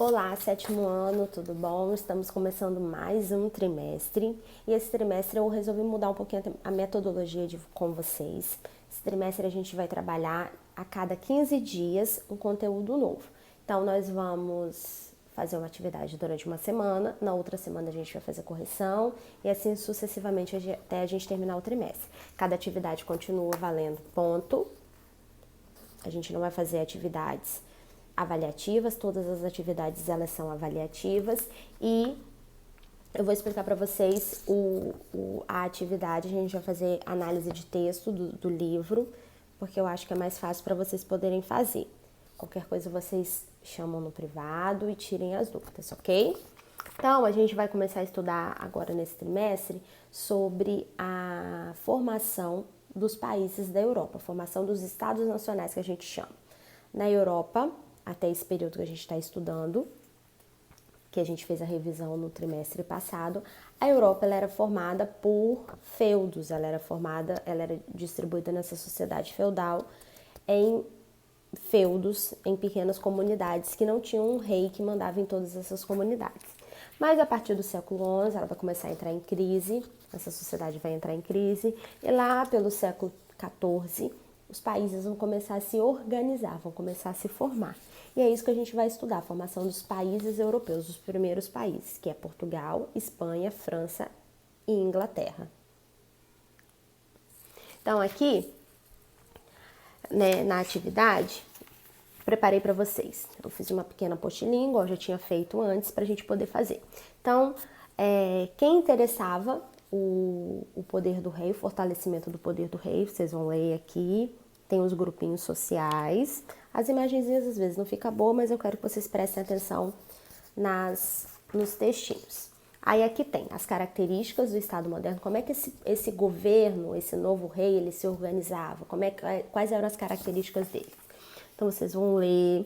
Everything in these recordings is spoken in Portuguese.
Olá, sétimo ano, tudo bom? Estamos começando mais um trimestre e esse trimestre eu resolvi mudar um pouquinho a metodologia com vocês. Esse trimestre a gente vai trabalhar a cada 15 dias um conteúdo novo. Então nós vamos fazer uma atividade durante uma semana, na outra semana a gente vai fazer correção e assim sucessivamente até a gente terminar o trimestre. Cada atividade continua valendo ponto. A gente não vai fazer atividades avaliativas, todas as atividades elas são avaliativas e eu vou explicar para vocês a atividade. A gente vai fazer análise de texto do livro, porque eu acho que é mais fácil para vocês poderem fazer. Qualquer coisa vocês chamam no privado e tirem as dúvidas, ok? Então, a gente vai começar a estudar agora nesse trimestre sobre a formação dos países da Europa, a formação dos estados nacionais que a gente chama. Na Europa, até esse período que a gente está estudando, que a gente fez a revisão no trimestre passado, a Europa ela era formada por feudos, ela era distribuída nessa sociedade feudal em feudos, em pequenas comunidades que não tinham um rei que mandava em todas essas comunidades. Mas a partir do século XI ela vai começar a entrar em crise, essa sociedade vai entrar em crise, e lá pelo século XIV os países vão começar a se organizar, vão começar a se formar. E é isso que a gente vai estudar, a formação dos países europeus, os primeiros países, que é Portugal, Espanha, França e Inglaterra. Então aqui, né, na atividade, preparei para vocês. Eu fiz uma pequena apostilinha, igual eu já tinha feito antes, para a gente poder fazer. Então, quem interessava o poder do rei, o fortalecimento do poder do rei, vocês vão ler aqui. Tem os grupinhos sociais. As imagenzinhas às vezes não fica boa, mas eu quero que vocês prestem atenção nos textinhos. Aí aqui tem as características do Estado moderno, como é que esse governo, esse novo rei, ele se organizava, quais eram as características dele. Então vocês vão ler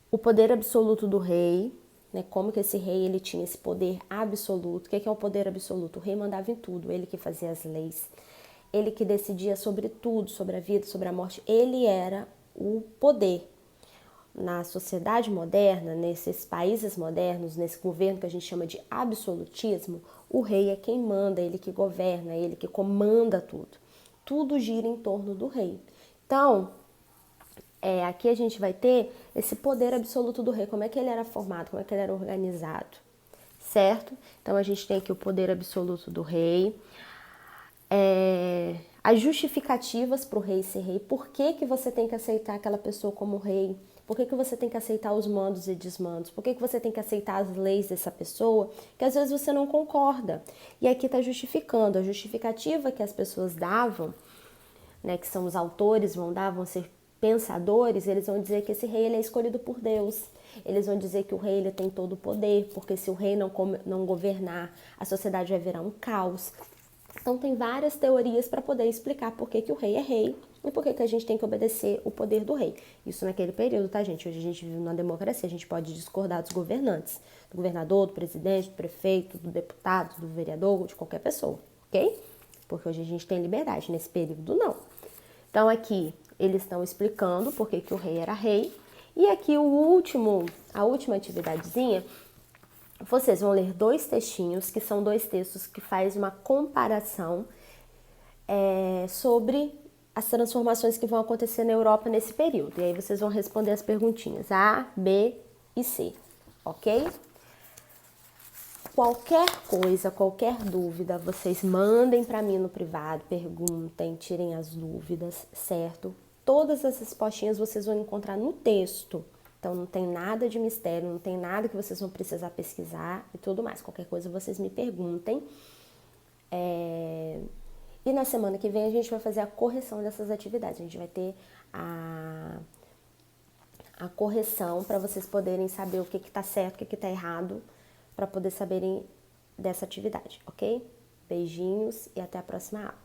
o poder absoluto do rei, né? Como que esse rei ele tinha esse poder absoluto. O que é o poder absoluto? O rei mandava em tudo, ele que fazia as leis. Ele que decidia sobre tudo, sobre a vida, sobre a morte, ele era o poder. Na sociedade moderna, nesses países modernos, nesse governo que a gente chama de absolutismo, o rei é quem manda, ele que governa, ele que comanda tudo. Tudo gira em torno do rei. Então, aqui a gente vai ter esse poder absoluto do rei, como é que ele era formado, como é que ele era organizado, certo? Então, a gente tem aqui o poder absoluto do rei, as justificativas para o rei ser rei, por que você tem que aceitar aquela pessoa como rei, por que você tem que aceitar os mandos e desmandos, por que você tem que aceitar as leis dessa pessoa, que às vezes você não concorda. E aqui está justificando, a justificativa que as pessoas davam, né, que são os autores, vão ser pensadores, eles vão dizer que esse rei ele é escolhido por Deus. Eles vão dizer que o rei ele tem todo o poder, porque se o rei não governar, a sociedade vai virar um caos. Então tem várias teorias para poder explicar por que o rei é rei e por que a gente tem que obedecer o poder do rei. Isso naquele período, tá, gente? Hoje a gente vive numa democracia, a gente pode discordar dos governantes, do governador, do presidente, do prefeito, do deputado, do vereador, de qualquer pessoa, ok? Porque hoje a gente tem liberdade, nesse período não. Então aqui eles estão explicando por que o rei era rei. E aqui a última atividadezinha, vocês vão ler dois textinhos, que são dois textos que fazem uma comparação sobre as transformações que vão acontecer na Europa nesse período. E aí vocês vão responder as perguntinhas A, B e C, ok? Qualquer coisa, qualquer dúvida, vocês mandem para mim no privado, perguntem, tirem as dúvidas, certo? Todas as respostinhas vocês vão encontrar no texto. Então não tem nada de mistério, não tem nada que vocês vão precisar pesquisar e tudo mais. Qualquer coisa vocês me perguntem. E na semana que vem a gente vai fazer a correção dessas atividades. A gente vai ter a correção para vocês poderem saber o que está certo, o que está errado, para poder saberem dessa atividade, ok? Beijinhos e até a próxima aula.